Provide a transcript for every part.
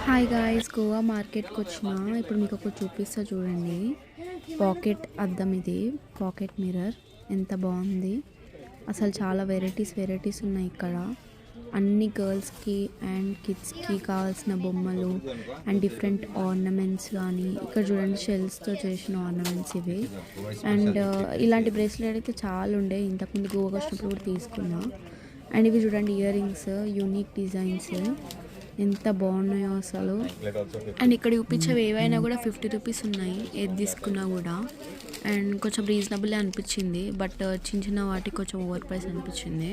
Hi guys, Goa మార్కెట్కి వచ్చిన ఇప్పుడు మీకు ఒకటి చూపిస్తా చూడండి. పాకెట్ అద్దం, ఇది పాకెట్ మిర్రర్. ఎంత బాగుంది అసలు. చాలా వెరైటీస్ ఉన్నాయి ఇక్కడ. అన్ని గర్ల్స్కి అండ్ కిడ్స్కి కావాల్సిన బొమ్మలు అండ్ డిఫరెంట్ ఆర్నమెంట్స్ కానీ ఇక్కడ చూడండి, షెల్స్తో చేసిన ఆర్నమెంట్స్ ఇవి. అండ్ ఇలాంటి బ్రేస్లెట్ అయితే చాలా ఉండే, ఇంతకుముందు గోవాకి వచ్చినప్పుడు కూడా తీసుకున్నా. అండ్ ఇవి చూడండి, ఇయర్ రింగ్స్, యూనిక్ డిజైన్స్ ఎంత బాగున్నాయో అసలు. అండ్ ఇక్కడ చూపించేవి ఏవైనా కూడా 50 రూపీస్ ఉన్నాయి, ఏది తీసుకున్నా కూడా. అండ్ కొంచెం రీజనబుల్ అనిపించింది, బట్ చిన్న వాటికి కొంచెం ఓవర్ ప్రైస్ అనిపించింది.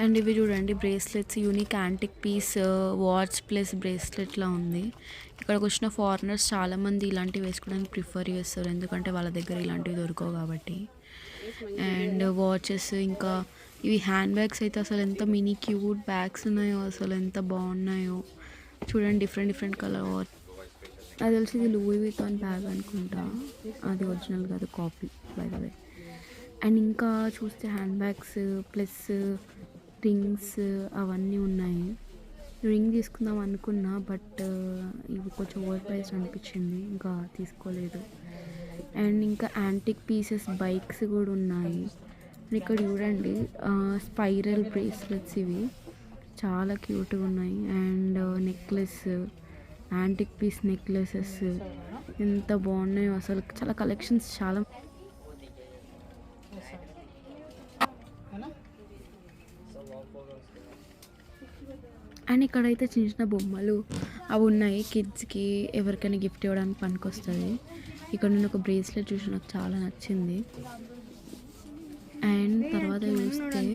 అండ్ ఇవి చూడండి, bracelets, unique antique piece, watch plus బ్రేస్లెట్లా ఉంది. ఇక్కడికి వచ్చిన ఫారినర్స్ చాలామంది ఇలాంటివి వేసుకోవడానికి ప్రిఫర్ చేస్తారు, ఎందుకంటే వాళ్ళ దగ్గర ఇలాంటివి దొరకవు కాబట్టి. అండ్ వాచెస్, ఇంకా ఇవి హ్యాండ్ బ్యాగ్స్ అయితే అసలు ఎంత మినీ క్యూట్ బ్యాగ్స్ ఉన్నాయో, అసలు ఎంత బాగున్నాయో చూడండి. Different colour watch. అది తెలిసి ఇది లూయి వితాన్ బ్యాగ్ అనుకుంటా, అది ఒరిజినల్ కాదు, copy by the way. And ఇంకా చూస్తే హ్యాండ్ బ్యాగ్స్ ప్లస్ రింగ్స్ అవన్నీ ఉన్నాయి. రింగ్ తీసుకుందాం అనుకున్నా, బట్ ఇవి కొంచెం ఓవర్ ప్రైస్ అనిపించింది, ఇంకా తీసుకోలేదు. అండ్ ఇంకా యాంటిక్ పీసెస్, బైక్స్ కూడా ఉన్నాయి. ఇక్కడ చూడండి, స్పైరల్ బ్రేస్లెట్స్, ఇవి చాలా క్యూట్గా ఉన్నాయి. And necklace, antique piece necklaces ఎంత బాగున్నాయో అసలు. చాలా కలెక్షన్స్ చాలా. అండ్ ఇక్కడైతే చిన్న బొమ్మలు అవి ఉన్నాయి, కిడ్స్కి ఎవరికైనా గిఫ్ట్ ఇవ్వడానికి పనికొస్తుంది. ఇక్కడ నేను ఒక బ్రేస్లెట్ చూసి నాకు చాలా నచ్చింది. అండ్ తర్వాత చూస్తే